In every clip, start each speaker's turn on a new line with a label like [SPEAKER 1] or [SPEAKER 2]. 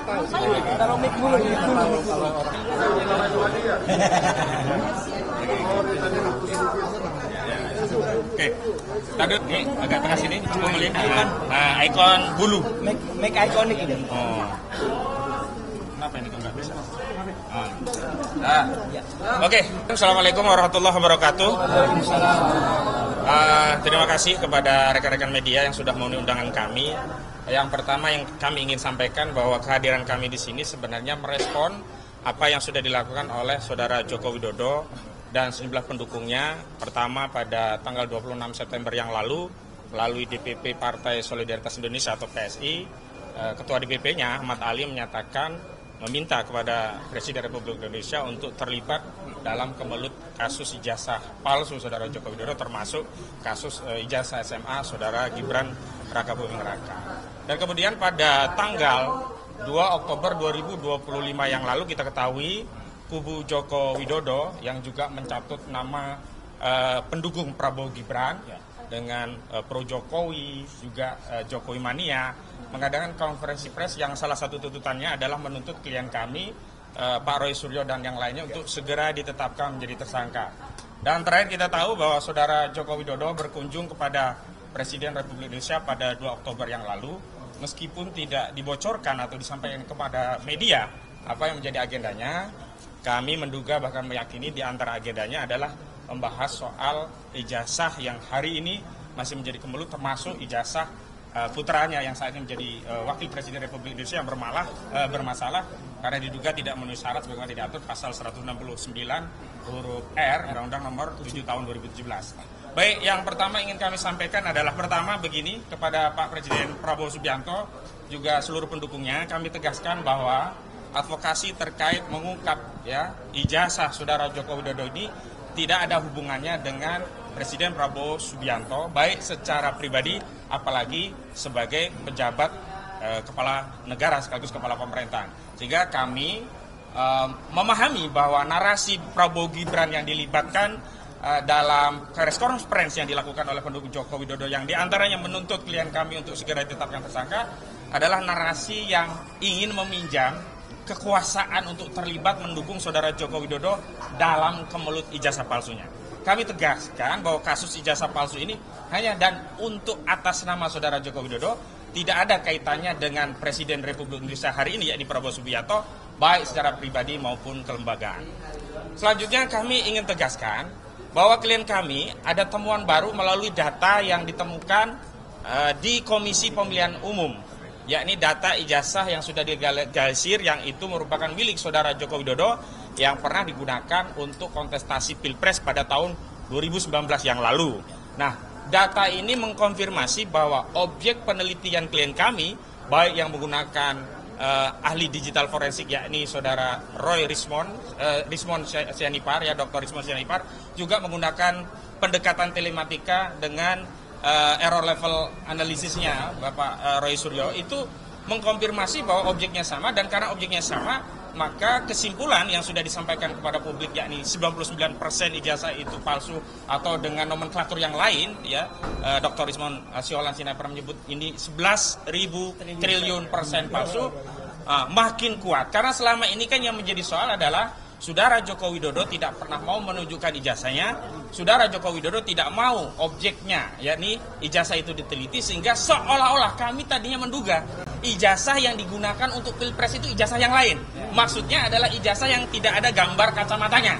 [SPEAKER 1] Taruh mic dulu.
[SPEAKER 2] Oke, tadi nih agak tengah sini, coba melihat ikon. Nah, ikon bulu.
[SPEAKER 1] Mic ikonik ini.
[SPEAKER 2] Oh, kenapa ini kok nggak bisa? Nah, oke. Assalamualaikum warahmatullahi wabarakatuh. Terima kasih kepada rekan-rekan media yang sudah memenuhi undangan kami. Yang pertama yang kami ingin sampaikan bahwa kehadiran kami di sini sebenarnya merespon apa yang sudah dilakukan oleh Saudara Joko Widodo dan sejumlah pendukungnya. Pertama pada tanggal 26 September yang lalu melalui DPP Partai Solidaritas Indonesia atau PSI, Ketua DPP-nya Ahmad Ali meminta kepada Presiden Republik Indonesia untuk terlibat dalam kemelut kasus ijazah palsu Saudara Joko Widodo, termasuk kasus ijazah SMA Saudara Gibran Raka Buming Raka. Dan kemudian pada tanggal 2 Oktober 2025 yang lalu kita ketahui kubu Joko Widodo yang juga mencatut nama pendukung Prabowo Gibran dengan pro Jokowi, juga Jokowi Mania, mengadakan konferensi pers yang salah satu tuntutannya adalah menuntut klien kami, Pak Roy Suryo dan yang lainnya untuk segera ditetapkan menjadi tersangka. Dan terakhir kita tahu bahwa Saudara Joko Widodo berkunjung kepada Presiden Republik Indonesia pada 2 Oktober yang lalu, meskipun tidak dibocorkan atau disampaikan kepada media apa yang menjadi agendanya. Kami menduga bahkan meyakini di antara agendanya adalah membahas soal ijazah yang hari ini masih menjadi kemelut, termasuk ijazah putranya yang saat ini menjadi Wakil Presiden Republik Indonesia yang bermasalah karena diduga tidak memenuhi syarat sebagaimana diatur pasal 169 huruf R Undang-Undang Nomor 7 Tahun 2017. Baik, yang pertama ingin kami sampaikan adalah pertama begini kepada Pak Presiden Prabowo Subianto juga seluruh pendukungnya, kami tegaskan bahwa advokasi terkait mengungkap ijazah Saudara Joko Widodo ini tidak ada hubungannya dengan Presiden Prabowo Subianto, baik secara pribadi apalagi sebagai pejabat kepala negara sekaligus kepala pemerintahan. Sehingga kami memahami bahwa narasi Prabowo Gibran yang dilibatkan dalam press conference yang dilakukan oleh pendukung Joko Widodo yang diantaranya menuntut klien kami untuk segera ditetapkan tersangka adalah narasi yang ingin meminjam kekuasaan untuk terlibat mendukung Saudara Joko Widodo dalam kemelut ijazah palsunya. Kami tegaskan bahwa kasus ijazah palsu ini hanya dan untuk atas nama Saudara Joko Widodo, tidak ada kaitannya dengan Presiden Republik Indonesia hari ini yakni Prabowo Subianto, baik secara pribadi maupun kelembagaan. Selanjutnya kami ingin tegaskan bahwa klien kami ada temuan baru melalui data yang ditemukan di Komisi Pemilihan Umum, yakni data ijazah yang sudah dilegalisir yang itu merupakan milik Saudara Joko Widodo yang pernah digunakan untuk kontestasi Pilpres pada tahun 2019 yang lalu. Nah, data ini mengkonfirmasi bahwa objek penelitian klien kami, baik yang menggunakan ahli digital forensik yakni Saudara Roy Rismond Sianipar, Dr. Rismond Sianipar, juga menggunakan pendekatan telematika dengan error level analisisnya Bapak Roy Suryo itu mengkonfirmasi bahwa objeknya sama, dan karena objeknya sama maka kesimpulan yang sudah disampaikan kepada publik yakni 99% ijazah itu palsu atau dengan nomenklatur yang lain Dr. Rismond Sianipar menyebut ini 11.000 triliun persen palsu, makin kuat karena selama ini kan yang menjadi soal adalah Saudara Joko Widodo tidak pernah mau menunjukkan ijazahnya, Saudara Joko Widodo tidak mau objeknya, yakni ijazah itu diteliti, sehingga seolah-olah kami tadinya menduga ijazah yang digunakan untuk Pilpres itu ijazah yang lain. Maksudnya adalah ijazah yang tidak ada gambar kacamatanya.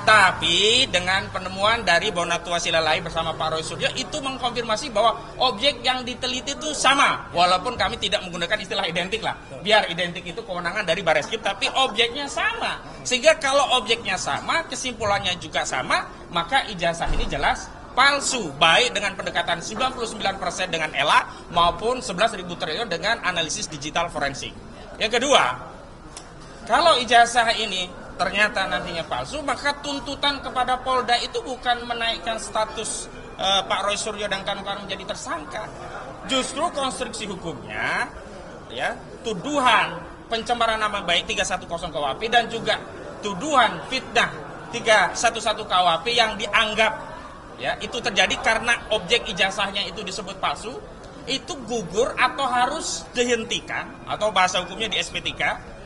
[SPEAKER 2] Tapi dengan penemuan dari Bonatua Silalai bersama Pak Roy Suryo itu mengkonfirmasi bahwa objek yang diteliti itu sama. Walaupun kami tidak menggunakan istilah identik lah. Biar identik itu kewenangan dari Bareskrim, tapi objeknya sama. Sehingga kalau objeknya sama, kesimpulannya juga sama, maka ijazah ini jelas palsu. Baik dengan pendekatan 99% dengan ELA maupun 11.000 triliun dengan analisis digital forensik. Yang kedua, kalau ijazah ini ternyata nantinya palsu, maka tuntutan kepada Polda itu bukan menaikkan status Pak Roy Suryo dan kawan-kawan menjadi tersangka. Justru konstruksi hukumnya, tuduhan pencemaran nama baik 310 KUHP dan juga tuduhan fitnah 311 KUHP yang dianggap itu terjadi karena objek ijazahnya itu disebut palsu. itu gugur atau harus dihentikan, atau bahasa hukumnya di SP3.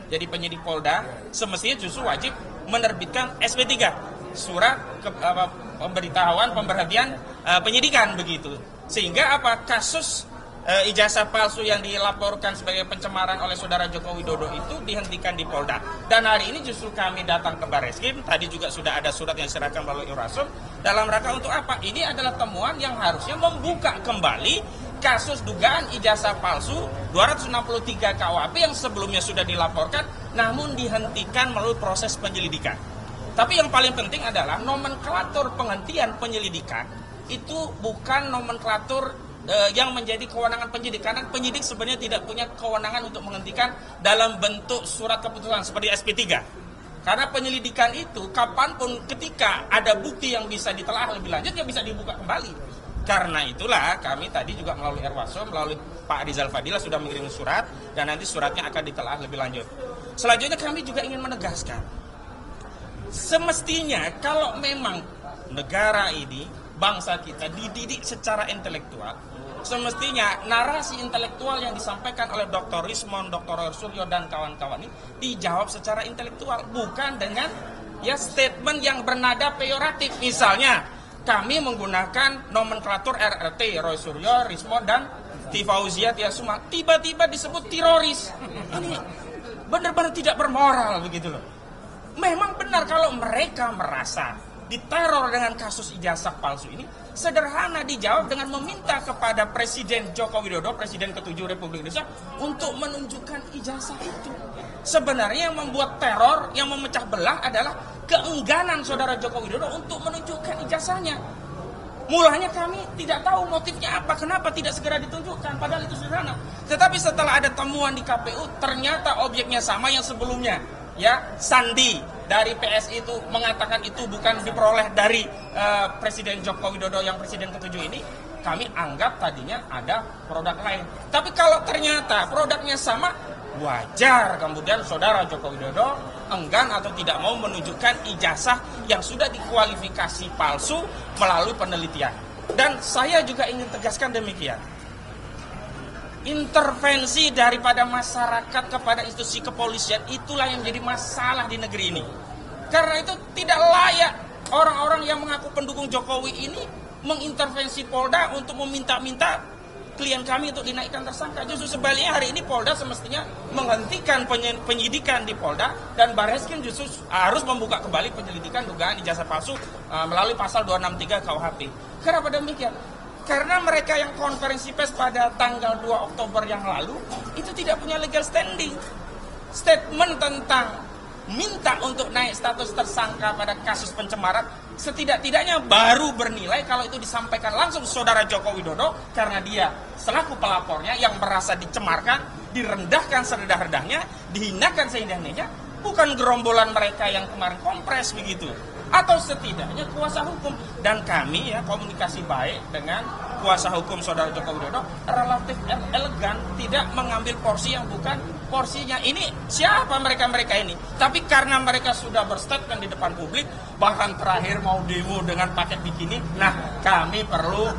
[SPEAKER 2] Jadi penyidik Polda semestinya justru wajib menerbitkan SP3, surat pemberitahuan pemberhentian penyidikan begitu. Sehingga kasus ijazah palsu yang dilaporkan sebagai pencemaran oleh saudara Joko Widodo itu dihentikan di Polda. Dan hari ini justru kami datang ke Barreskrim, tadi juga sudah ada surat yang diserahkan melalui Irwasum, dalam rangka untuk apa? Ini adalah temuan yang harusnya membuka kembali kasus dugaan ijazah palsu 263 KUHP yang sebelumnya sudah dilaporkan namun dihentikan melalui proses penyelidikan. Tapi yang paling penting adalah nomenklatur penghentian penyelidikan itu bukan nomenklatur yang menjadi kewenangan penyidik, karena penyidik sebenarnya tidak punya kewenangan untuk menghentikan dalam bentuk surat keputusan seperti SP3. Karena penyelidikan itu kapanpun ketika ada bukti yang bisa ditelaah lebih lanjut ya bisa dibuka kembali. Karena itulah kami tadi juga melalui Irwasum, melalui Pak Rizal Fadila sudah mengirim surat dan nanti suratnya akan ditelaah lebih lanjut. Selanjutnya kami juga ingin menegaskan, semestinya kalau memang negara ini, bangsa kita dididik secara intelektual, semestinya narasi intelektual yang disampaikan oleh Dr. Rismon, Dr. Suryo dan kawan-kawan ini dijawab secara intelektual, bukan dengan statement yang bernada peyoratif. Misalnya kami menggunakan nomenklatur RRT, Roy Suryo, Rismon dan Tifauzia Tiasuma, tiba-tiba disebut teroris. Ini benar-benar tidak bermoral begitu loh. Memang benar kalau mereka merasa diteror dengan kasus ijazah palsu ini, sederhana dijawab dengan meminta kepada Presiden Joko Widodo, Presiden ke-7 Republik Indonesia, untuk menunjukkan ijazah itu. Sebenarnya yang membuat teror, yang memecah belah adalah keengganan saudara Joko Widodo untuk menunjukkan ijazahnya. Mulanya kami tidak tahu motifnya apa, kenapa tidak segera ditunjukkan, padahal itu sederhana. Tetapi setelah ada temuan di KPU, ternyata objeknya sama yang sebelumnya. Sandi dari PSI itu mengatakan itu bukan diperoleh dari Presiden Joko Widodo yang Presiden ke-7 ini, kami anggap tadinya ada produk lain. Tapi kalau ternyata produknya sama, wajar kemudian saudara Joko Widodo enggan atau tidak mau menunjukkan ijazah yang sudah dikualifikasi palsu melalui penelitian. Dan saya juga ingin tegaskan demikian. Intervensi daripada masyarakat kepada institusi kepolisian itulah yang menjadi masalah di negeri ini. Karena itu tidak layak orang-orang yang mengaku pendukung Jokowi ini mengintervensi Polda untuk meminta-minta klien kami untuk dinaikkan tersangka. Justru sebaliknya hari ini Polda semestinya menghentikan penyidikan di Polda dan Barreskrim justru harus membuka kembali penyelidikan dugaan ijazah palsu melalui pasal 263 KUHP. Kenapa demikian? Karena mereka yang konferensi pers pada tanggal 2 Oktober yang lalu itu tidak punya legal standing. Statement tentang minta untuk naik status tersangka pada kasus pencemaran setidak-tidaknya baru bernilai kalau itu disampaikan langsung saudara Joko Widodo, karena dia selaku pelapornya yang merasa dicemarkan, direndahkan serendah-rendahnya, dihinakan seindah-indahnya, bukan gerombolan mereka yang kemarin kompres begitu. Atau setidaknya kuasa hukum. Dan kami komunikasi baik dengan kuasa hukum saudara Joko Widodo relatif elegan, tidak mengambil porsi yang bukan porsinya. Ini siapa mereka-mereka ini? Tapi karena mereka sudah berstatement di depan publik, bahkan terakhir mau demo dengan paket bikini, nah kami perlu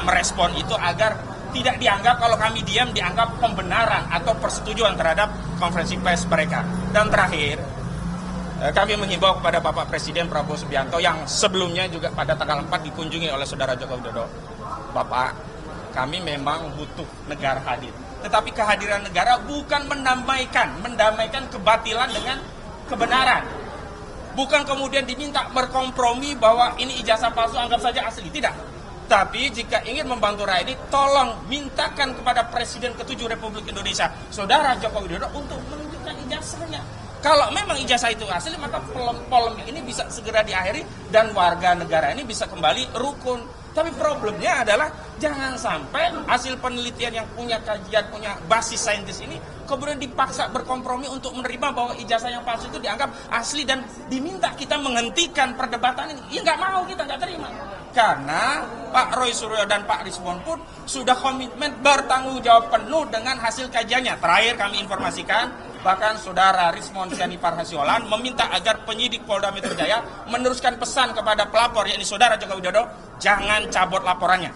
[SPEAKER 2] merespon itu agar tidak dianggap kalau kami diam dianggap pembenaran atau persetujuan terhadap konferensi pers mereka. Dan terakhir, kami menghimbau kepada Bapak Presiden Prabowo Subianto yang sebelumnya juga pada tanggal 4 dikunjungi oleh saudara Joko Widodo. Bapak, kami memang butuh negara hadir. Tetapi kehadiran negara bukan mendamaikan kebatilan dengan kebenaran. Bukan kemudian diminta berkompromi bahwa ini ijazah palsu anggap saja asli. Tidak. Tapi jika ingin membantu rakyat ini, tolong mintakan kepada Presiden ke-7 Republik Indonesia, saudara Joko Widodo, untuk menunjukkan ijazahnya. Kalau memang ijazah itu asli, maka polemik ini bisa segera diakhiri dan warga negara ini bisa kembali rukun. Tapi problemnya adalah jangan sampai hasil penelitian yang punya kajian, punya basis saintis ini kemudian dipaksa berkompromi untuk menerima bahwa ijazah yang palsu itu dianggap asli dan diminta kita menghentikan perdebatan ini. Ya nggak mau, kita nggak terima. Karena Pak Roy Suryo dan Pak Rismon pun sudah komitmen bertanggung jawab penuh dengan hasil kajiannya. Terakhir kami informasikan, bahkan saudara Rismon Sianipar Hasiolan meminta agar penyidik Polda Metro Jaya meneruskan pesan kepada pelapor, yakni saudara Joko Widodo, jangan cabut laporannya.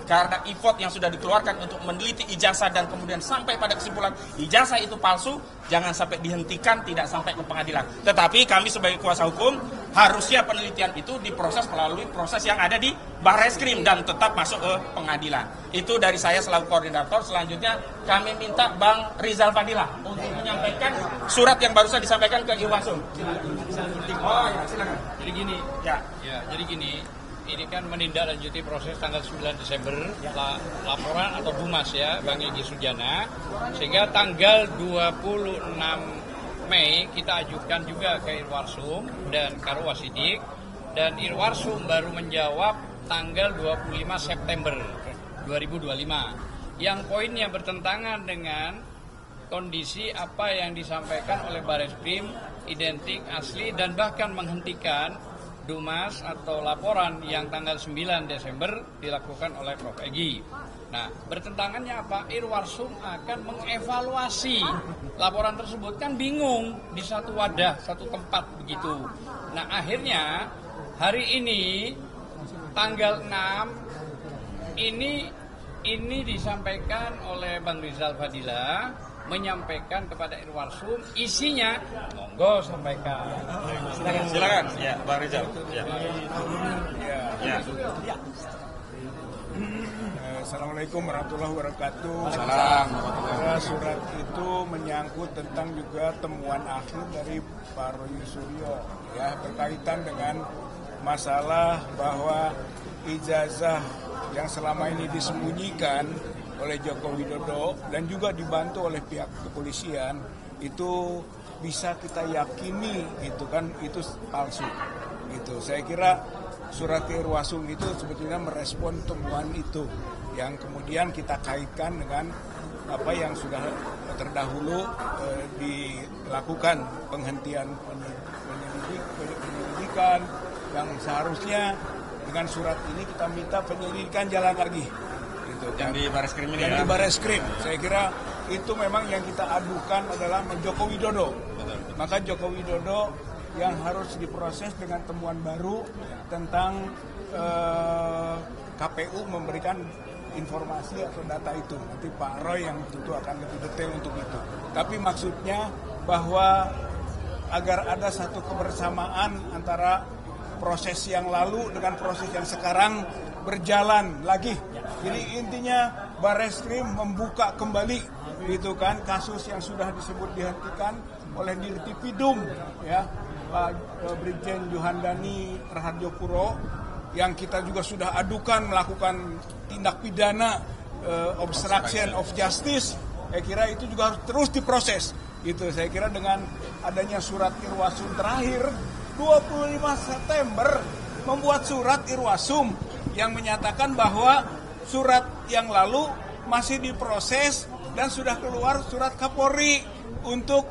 [SPEAKER 2] karena effort yang sudah dikeluarkan untuk meneliti ijazah dan kemudian sampai pada kesimpulan ijazah itu palsu, jangan sampai dihentikan, tidak sampai ke pengadilan. Tetapi kami sebagai kuasa hukum, harusnya penelitian itu diproses melalui proses yang ada di Barreskrim dan tetap masuk ke pengadilan. Itu dari saya selaku koordinator. Selanjutnya kami minta Bang Rizal Fadila untuk menyampaikan surat yang barusan disampaikan ke Irwasum. Oh ya, silakan.
[SPEAKER 3] Jadi gini, jadi gini, ini kan menindaklanjuti proses tanggal 9 Desember laporan atau Dumas ya Bang Egy Sujana, sehingga tanggal 26 Mei kita ajukan juga ke Irwarsum dan Karwasidik, dan Irwarsum baru menjawab tanggal 25 September 2025 yang poinnya bertentangan dengan kondisi apa yang disampaikan oleh Barreskrim, identik, asli, dan bahkan menghentikan Dumas atau laporan yang tanggal 9 Desember dilakukan oleh Prof. Egy. Nah, bertentangannya apa? Irwarsum akan mengevaluasi laporan tersebut, kan bingung di satu wadah, satu tempat begitu. Nah, akhirnya hari ini tanggal 6 ini disampaikan oleh Bang Rizal Fadila, menyampaikan kepada Irwarsum, isinya monggo sampaikan.
[SPEAKER 2] Silakan. Ya, Bang Rizal. Ya.
[SPEAKER 4] Assalamualaikum warahmatullahi wabarakatuh.
[SPEAKER 2] Salam.
[SPEAKER 4] Surat itu menyangkut tentang juga temuan akhir dari Pak Roy Suryo ya, berkaitan dengan masalah bahwa ijazah yang selama ini disembunyikan oleh Joko Widodo dan juga dibantu oleh pihak kepolisian itu bisa kita yakini itu palsu. Gitu. Saya kira surat ke Irwasum itu sebetulnya merespon temuan itu yang kemudian kita kaitkan dengan apa yang sudah terdahulu dilakukan penghentian penyelidikan yang seharusnya dengan surat ini kita minta penyelidikan jalan lagi.
[SPEAKER 2] Yang di Barreskrim ini
[SPEAKER 4] yang di Barreskrim. Saya kira itu memang yang kita adukan adalah Joko Widodo. Maka Joko Widodo yang harus diproses dengan temuan baru tentang KPU memberikan informasi atau data itu. Nanti Pak Roy yang tentu akan lebih detail untuk itu. Tapi maksudnya bahwa agar ada satu kebersamaan antara proses yang lalu dengan proses yang sekarang berjalan lagi. Jadi intinya Barreskrim membuka kembali gitu kan kasus yang sudah disebut dihentikan oleh Dirtipidum ya Pak Brigjen Johandani Rahardjopuro yang kita juga sudah adukan melakukan tindak pidana obstruction of justice. Saya kira itu juga harus terus diproses. Gitu. Saya kira dengan adanya surat Irwasum terakhir 25 September membuat surat Irwasum yang menyatakan bahwa surat yang lalu masih diproses dan sudah keluar surat Kapolri untuk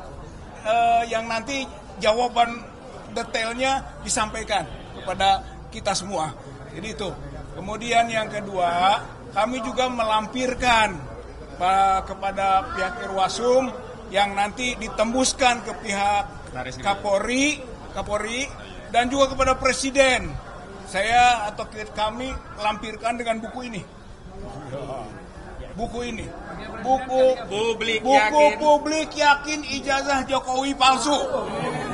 [SPEAKER 4] yang nanti jawaban detailnya disampaikan kepada kita semua. Jadi itu. Kemudian yang kedua, kami juga melampirkan kepada pihak Irwasum yang nanti ditembuskan ke pihak Kapolri dan juga kepada Presiden. Saya atau kami lampirkan dengan buku ini. Buku publik yakin ijazah Jokowi palsu.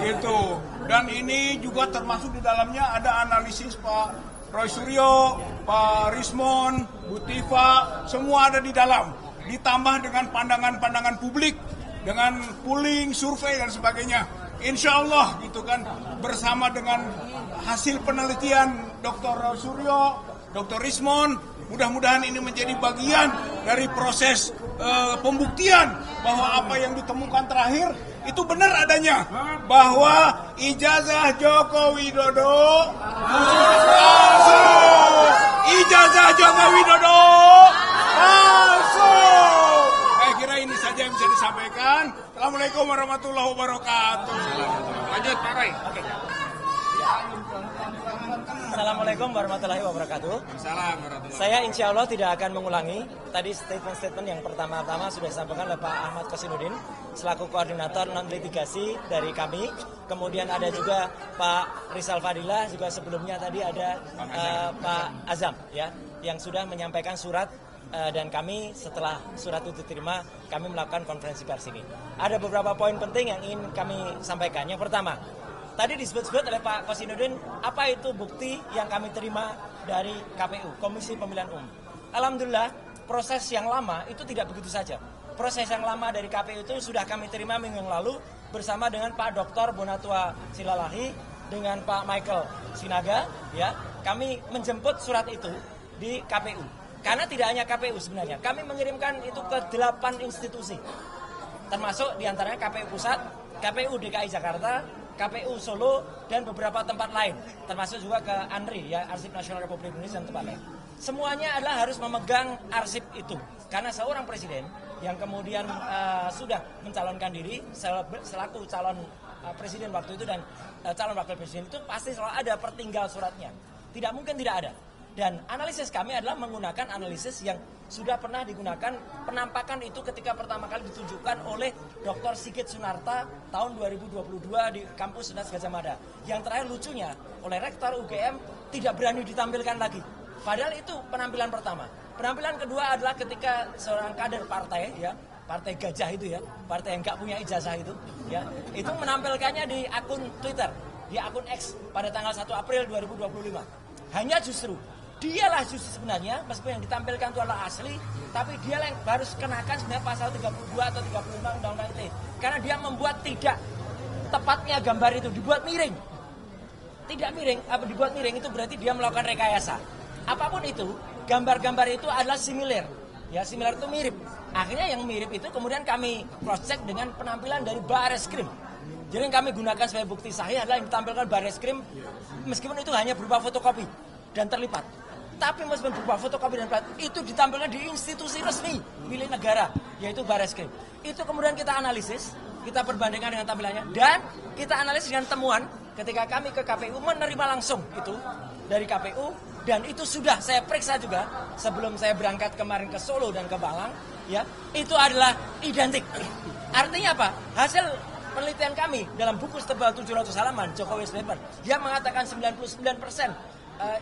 [SPEAKER 4] Gitu. Dan ini juga termasuk di dalamnya ada analisis Pak Roy Suryo, Pak Rismon, Bu Tifa, semua ada di dalam. Ditambah dengan pandangan-pandangan publik, dengan polling, survei dan sebagainya. Insya Allah gitu kan bersama dengan hasil penelitian Dr. Roy Suryo, Dr. Rismon, mudah-mudahan ini menjadi bagian dari proses pembuktian bahwa apa yang ditemukan terakhir itu benar adanya, bahwa ijazah Joko Widodo palsu. Ijazah Joko Widodo palsu. Saya kira ini saja yang bisa disampaikan. Assalamualaikum warahmatullahi wabarakatuh.
[SPEAKER 2] Lanjut Pak Roy.
[SPEAKER 1] Assalamualaikum warahmatullahi wabarakatuh.
[SPEAKER 2] Salam warahmatullahi.
[SPEAKER 1] Saya insya Allah tidak akan mengulangi tadi statement-statement yang pertama-tama sudah disampaikan oleh Pak Ahmad Kosinudin selaku koordinator non litigasi dari kami. Kemudian ada juga Pak Rizal Fadila, juga sebelumnya tadi ada Pak Azam ya. yang sudah menyampaikan surat dan kami setelah surat itu diterima, kami melakukan konferensi pers ini. Ada beberapa poin penting yang ingin kami sampaikan. Yang pertama, tadi disebut-sebut oleh Pak Kosinudin, apa itu bukti yang kami terima dari KPU, Komisi Pemilihan Umum. Alhamdulillah, proses yang lama itu tidak begitu saja. Proses yang lama dari KPU itu sudah kami terima minggu yang lalu bersama dengan Pak Dr. Bonatua Silalahi, dengan Pak Michael Sinaga, ya. Kami menjemput surat itu di KPU. Karena tidak hanya KPU sebenarnya, kami mengirimkan itu ke 8 institusi. Termasuk diantaranya KPU Pusat, KPU DKI Jakarta, KPU Solo, dan beberapa tempat lain. Termasuk juga ke ANRI, ya, Arsip Nasional Republik Indonesia dan tempat lain. Semuanya adalah harus memegang arsip itu. Karena seorang presiden yang kemudian sudah mencalonkan diri selaku calon presiden waktu itu dan calon wakil presiden itu pasti selalu ada pertinggal suratnya. Tidak mungkin tidak ada. Dan analisis kami adalah menggunakan analisis yang sudah pernah digunakan, penampakan itu ketika pertama kali ditunjukkan oleh Dr. Sigit Sunarta tahun 2022 di kampus Unas Gajah Mada. Yang terakhir lucunya, oleh Rektor UGM tidak berani ditampilkan lagi. Padahal itu penampilan pertama. Penampilan kedua adalah ketika seorang kader partai, ya, partai gajah itu ya, partai yang nggak punya ijazah itu, ya, itu menampilkannya di akun Twitter, di akun X pada tanggal 1 April 2025. Hanya justru dialah justru sebenarnya, meskipun yang ditampilkan itu adalah asli, tapi dialah yang harus kenakan sebenarnya pasal 32 atau 35 Undang-Undang ITE. Karena dia membuat tidak tepatnya gambar itu dibuat miring. Tidak miring, dibuat miring itu berarti dia melakukan rekayasa. Apapun itu, gambar-gambar itu adalah similar. Ya, similar itu mirip. Akhirnya yang mirip itu kemudian kami cross-check dengan penampilan dari Bareskrim. Jadi yang kami gunakan sebagai bukti sahih adalah yang ditampilkan Bareskrim, meskipun itu hanya berupa fotokopi dan terlipat. Tapi meskipun berupa fotokopi dan terlipat, itu ditampilkan di institusi resmi milik negara, yaitu Bareskrim. Itu kemudian kita analisis, kita perbandingkan dengan tampilannya, dan kita analisis dengan temuan ketika kami ke KPU menerima langsung itu dari KPU, dan itu sudah saya periksa juga sebelum saya berangkat kemarin ke Solo dan ke Malang, ya, itu adalah identik. Artinya apa? Hasil penelitian kami dalam buku setebal 700 halaman Jokowi's Paper, dia mengatakan 99%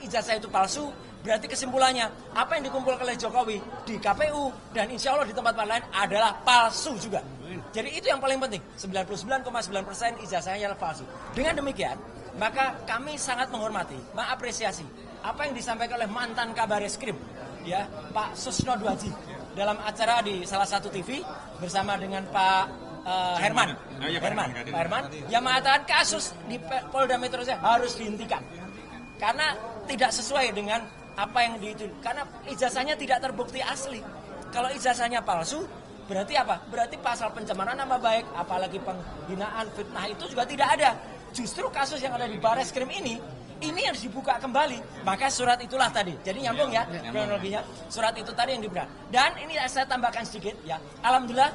[SPEAKER 1] ijazah itu palsu. Berarti kesimpulannya, apa yang dikumpulkan oleh Jokowi di KPU dan insya Allah di tempat lain adalah palsu juga. Jadi itu yang paling penting, 99,9% ijazahnya adalah palsu. Dengan demikian, maka kami sangat menghormati, mengapresiasi apa yang disampaikan oleh mantan Kabareskrim, ya, Pak Susno Dwaji, dalam acara di salah satu TV bersama dengan Pak Herman, yang mengatakan kasus di Polda Metro Jaya harus dihentikan karena tidak sesuai dengan apa yang karena ijazahnya tidak terbukti asli. Kalau ijazahnya palsu, berarti apa? Berarti pasal pencemaran nama baik, apalagi penghinaan, fitnah itu juga tidak ada. Justru kasus yang ada di Bareskrim ini harus dibuka kembali. Maka surat itulah tadi. Jadi nyambung ya kronologinya. Surat itu tadi yang diberikan. Dan ini saya tambahkan sedikit ya. Alhamdulillah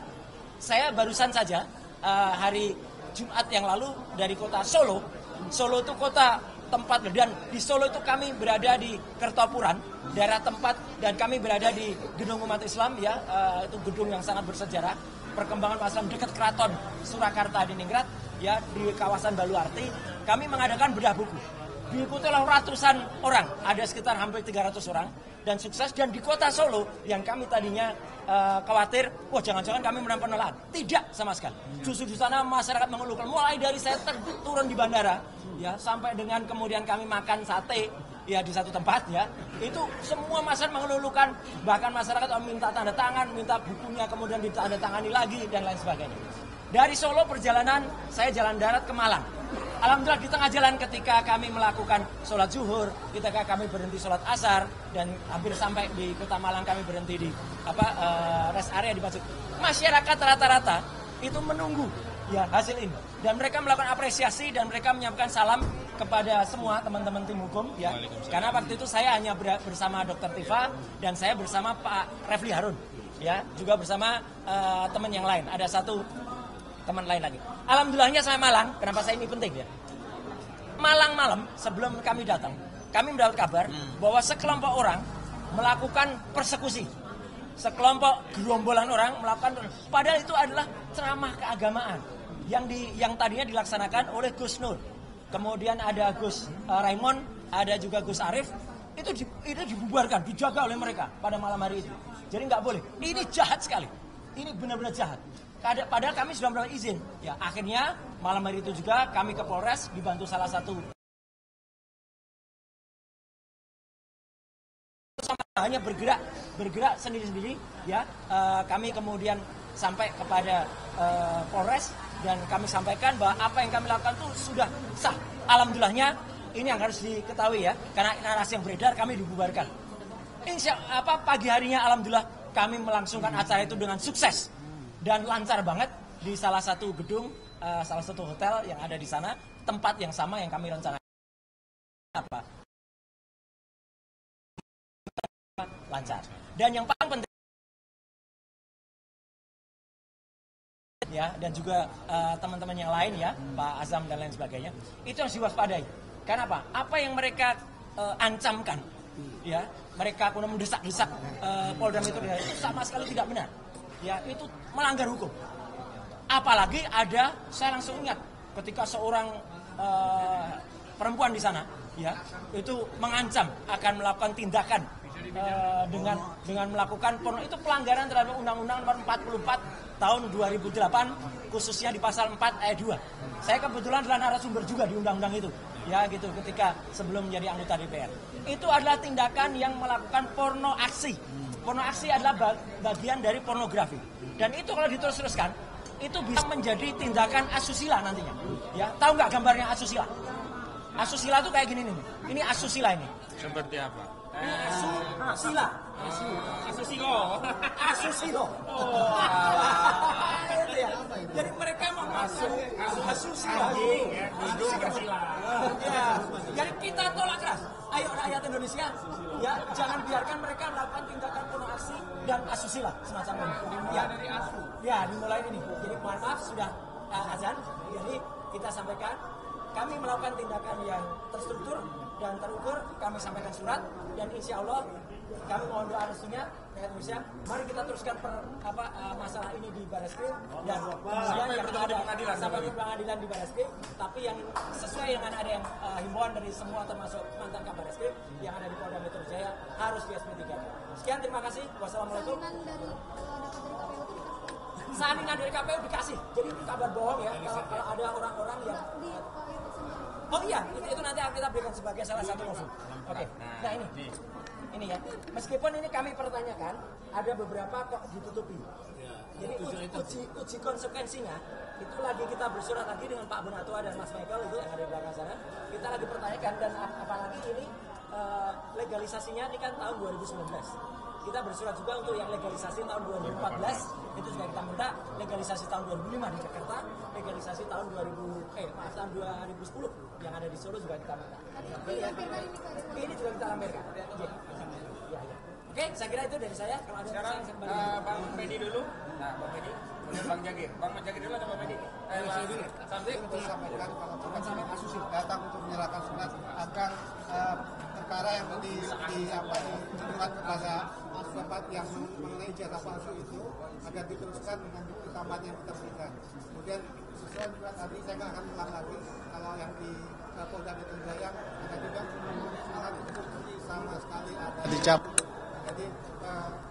[SPEAKER 1] saya barusan saja hari Jumat yang lalu dari kota Solo. Solo itu kota tempat, dan di Solo itu kami berada di Kertopuran, daerah tempat, dan kami berada di Gedung Umat Islam, ya, itu gedung yang sangat bersejarah, perkembangan umat Islam dekat Keraton Surakarta di Ningrat, ya, di kawasan Baluarti. Kami mengadakan bedah buku, diikuti oleh ratusan orang, ada sekitar hampir 300 orang, dan sukses. Dan di kota Solo yang kami tadinya khawatir, wah jangan-jangan kami menemukan penolakan, tidak sama sekali. Justru di sana masyarakat mengeluhkan, mulai dari saya turun di bandara, ya, sampai dengan kemudian kami makan sate, ya, di satu tempat, ya, itu semua masyarakat mengeluhkan, bahkan masyarakat minta tanda tangan, minta bukunya kemudian ditandatangani lagi dan lain sebagainya. Dari Solo perjalanan saya jalan darat ke Malang. Alhamdulillah di tengah jalan ketika kami melakukan sholat zuhur, ketika kami berhenti sholat asar, dan hampir sampai di kota Malang kami berhenti di rest area di Batu. Masyarakat rata-rata itu menunggu, ya, hasil ini, dan mereka melakukan apresiasi dan mereka menyampaikan salam kepada semua teman-teman tim hukum, ya. Karena waktu itu saya hanya bersama Dr. Tifa dan saya bersama Pak Refli Harun, ya, juga bersama teman yang lain. Ada satu teman lain lagi. Alhamdulillahnya saya Malang. Kenapa saya ini penting, ya? Malang malam sebelum kami datang, kami mendapat kabar bahwa sekelompok orang melakukan persekusi. Sekelompok gerombolan orang melakukan, padahal itu adalah ceramah keagamaan yang tadinya dilaksanakan oleh Gus Nur. Kemudian ada Gus Raimon, ada juga Gus Arif, itu dibubarkan, dijaga oleh mereka pada malam hari itu. Jadi nggak boleh. Ini jahat sekali. Ini benar-benar jahat. Padahal kami sudah mendapat izin. Ya, akhirnya malam hari itu juga kami ke Polres dibantu salah satu hanya bergerak sendiri-sendiri ya. Kami kemudian sampai kepada Polres dan kami sampaikan bahwa apa yang kami lakukan itu sudah sah. Alhamdulillahnya ini yang harus diketahui ya, karena narasi yang beredar kami dibubarkan. Pagi harinya alhamdulillah kami melangsungkan acara itu dengan sukses dan lancar banget di salah satu gedung, salah satu hotel yang ada di sana, tempat yang sama yang kami rencanakan. Lancar. Dan yang paling penting ya, dan juga teman-teman yang lain ya, Pak Azam dan lain sebagainya, itu harus diwaspadai. Kenapa? Apa yang mereka ancamkan, ya, mereka kemudian mendesak-desak Polda Metro Jaya itu sama sekali tidak benar. Ya, itu melanggar hukum. Apalagi ada, saya langsung ingat ketika seorang perempuan di sana, ya, itu mengancam akan melakukan tindakan dengan melakukan porno, itu pelanggaran terhadap Undang-Undang Nomor 44 tahun 2008 khususnya di pasal 4 ayat 2. Saya kebetulan adalah narasumber juga di undang-undang itu. Ya gitu, ketika sebelum menjadi anggota DPR. Itu adalah tindakan yang melakukan porno aksi. Porno aksi adalah bagian dari pornografi. Dan itu kalau diterus-teruskan, itu bisa menjadi tindakan asusila nantinya. Ya, tahu nggak gambarnya asusila? Asusila itu kayak gini nih. Ini asusila ini.
[SPEAKER 2] Seperti apa?
[SPEAKER 1] Asusila. Asusilo. Itu ya. Jadi mereka mau masuk asusila. Ya. Jadi kita tolak keras. Ayo rakyat Indonesia, ya jangan biarkan mereka melakukan tindakan porno aksi dan asusila semacam ini. Ya, dari asu. Ya, dimulai ini. Jadi mohon maaf sudah azan. Jadi kita sampaikan kami melakukan tindakan yang terstruktur dan terukur, kami sampaikan surat dan insya Allah kami mohon doa restunya rakyat Indonesia. Mari kita teruskan masalah ini di Barreskrim dan kemudian yang ada sampai ke pengadilan di Barreskrim. Tapi yang sesuai dengan ada yang himbauan dari semua termasuk mantan Kabar Reskrim yang ada di Polda Metro Jaya harus di SP3. Sekian, terima kasih. Wassalamualaikum. Salinan dari KPU dikasih. Jadi itu kabar bohong ya. Kalau ada orang-orang yang oh iya, itu nanti kita berikan sebagai salah satu modul. Oke. Nah ini ya. Meskipun ini kami pertanyakan, ada beberapa kok ditutupi. Jadi uji konsekuensinya itu lagi kita bersurat lagi dengan Pak Bonatua dan Mas Michael itu yang ada di belakang sana. Kita lagi pertanyakan dan apalagi ini legalisasinya ini kan tahun 2019. Kita bersurat juga untuk yang legalisasi tahun 2014 itu juga kita minta, legalisasi tahun 2005 di Jakarta, legalisasi tahun 2010 yang ada di Solo juga kita minta. Ini juga kita lampirkan. Ya. Oke, saya kira itu dari saya. Kalau ada
[SPEAKER 2] sekarang Bang Medi dulu. Nah, Bang Medi, kemudian Bang Jagir. Bang Jagir dulu atau Bang Medi?
[SPEAKER 5] Sampai untuk sampaikan kalau sampai kasus datang untuk menyerahkan surat agar perkara yang dibuat kepada tempat yang mengenai ijazah palsu itu agar diteruskan dengan bukti tambahan yang kita berikan. Kemudian sesuai juga tadi saya nggak akan ulang lagi kalau yang di Polda Metro Jaya ada juga salah bukti sama sekali ada dicabut. Jadi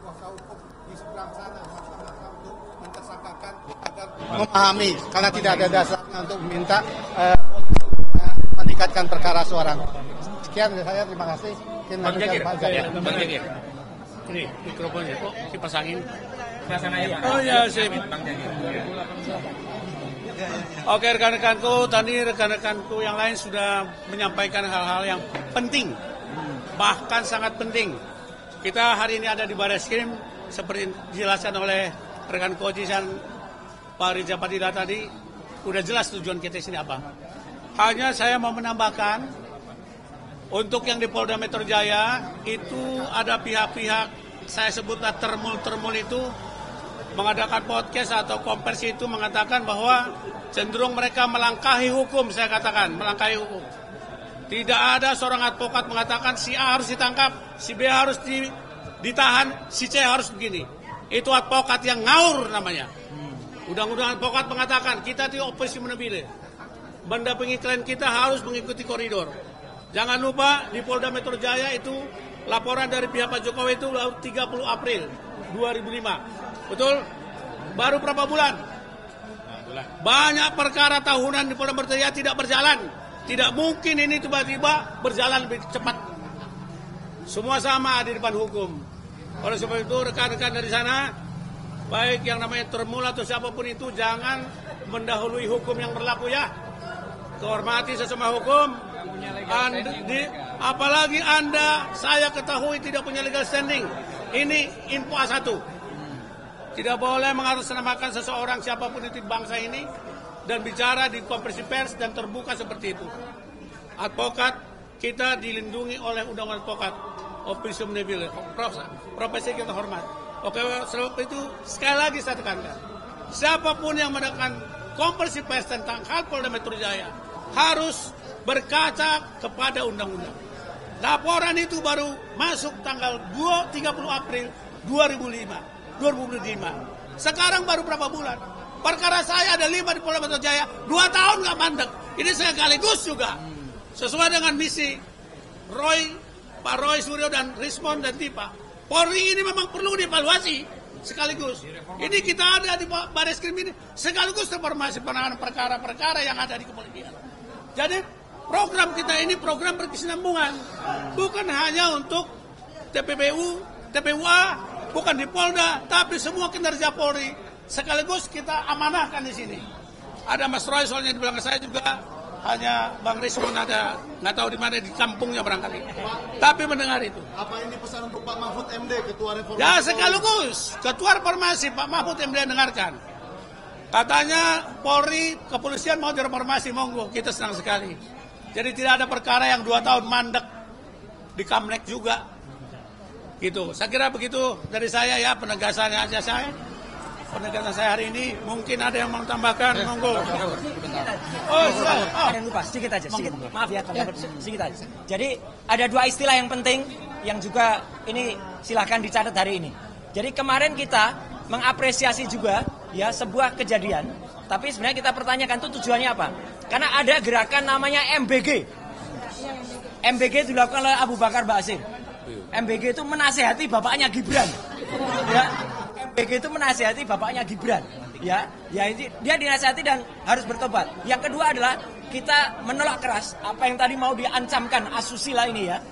[SPEAKER 5] kuasa hukum di seberang sana masa-masa untuk mentersangkakan agar memahami karena tidak ada dasarnya untuk meminta meningkatkan perkara seorang. Sekian dari saya, terima kasih.
[SPEAKER 2] Bang Jagir. Bang Jagir.
[SPEAKER 3] Ini mikrofonnya kok dipasangin.
[SPEAKER 2] Sana ya.
[SPEAKER 3] Oh ya, sip.
[SPEAKER 2] Bang Jagir.
[SPEAKER 3] Oke, rekan-rekanku, tadi rekan-rekanku yang lain sudah menyampaikan hal-hal yang penting, bahkan sangat penting. Kita hari ini ada di Barreskrim, seperti dijelaskan oleh rekan Koji dan Pak Riza Padilla tadi, udah jelas tujuan kita sini apa. Hanya saya mau menambahkan, untuk yang di Polda Metro Jaya itu ada pihak-pihak, saya sebutlah termul itu, mengadakan podcast atau konversi itu mengatakan bahwa cenderung mereka melangkahi hukum, saya katakan, melangkahi hukum. Tidak ada seorang advokat mengatakan si A harus ditangkap, si B harus ditahan, si C harus begini. Itu advokat yang ngawur namanya. Undang-undang advokat mengatakan kita di oposisi menepilih. Mendampingi klien kita harus mengikuti koridor.
[SPEAKER 6] Jangan lupa di Polda Metro Jaya itu laporan dari pihak Pak Jokowi itu 30 April 2005. Betul? Baru berapa bulan? Banyak perkara tahunan di Polda Metro Jaya tidak berjalan. Tidak mungkin ini tiba-tiba berjalan lebih cepat. Semua sama di depan hukum. Oleh sebab itu rekan-rekan dari sana, baik yang namanya termula atau siapapun itu, jangan mendahului hukum yang berlaku ya. Kehormati sesama hukum. Apalagi Anda, saya ketahui tidak punya legal standing. Ini info A1. Tidak boleh mengatasnamakan seseorang siapapun itu di bangsa ini dan bicara di konferensi pers dan terbuka seperti itu. Advokat kita dilindungi oleh undang-undang advokat, officium civile, profesi kita hormat. Oke, sebab itu sekali lagi saya tekankan, siapapun yang mengadakan konferensi pers tentang hal Polda Metro Jaya harus berkaca kepada undang-undang. Laporan itu baru masuk tanggal 30 April 2005. Sekarang baru berapa bulan? Perkara saya ada 5 di Polda Metro Jaya, 2 tahun nggak mandek. Ini sekaligus juga sesuai dengan misi Pak Roy Suryo dan Rismon dan Tipa. Polri ini memang perlu dievaluasi sekaligus. Ini kita ada di Bareskrim ini sekaligus reformasi penanganan perkara-perkara yang ada di kepolisian. Jadi program kita ini program berkesinambungan, bukan hanya untuk TPPU, TPUA, bukan di Polda, tapi semua kinerja Polri sekaligus kita amanahkan di sini. Ada Mas Roy soalnya di belakang saya juga, hanya Bang Rismon ada, nggak tahu di mana, di kampungnya barangkali. Tapi mendengar itu.
[SPEAKER 5] Apa ini pesan untuk Pak Mahfud MD, Ketua Reformasi?
[SPEAKER 6] Ya sekaligus, Ketua Reformasi Pak Mahfud MD dengarkan. Katanya Polri, kepolisian mau direformasi, monggo, kita senang sekali. Jadi tidak ada perkara yang 2 tahun mandek di Kamlek juga. Gitu. Saya kira begitu dari saya ya, penegasannya aja saya. Penegasan saya hari ini, mungkin ada yang mau tambahkan, monggo.
[SPEAKER 1] Jangan lupa, sedikit aja, sedikit. Maaf ya, sedikit aja. Jadi ada 2 istilah yang penting yang juga ini silahkan dicatat hari ini. Jadi kemarin kita mengapresiasi juga ya sebuah kejadian, tapi sebenarnya kita pertanyakan itu tujuannya apa? Karena ada gerakan namanya MBG. MBG dilakukan oleh Abu Bakar Basir. MBG itu menasehati bapaknya Gibran. Ya. MBG itu menasehati bapaknya Gibran. Ya, dia dinasehati dan harus bertobat. Yang kedua adalah kita menolak keras apa yang tadi mau diancamkan asusila ini ya.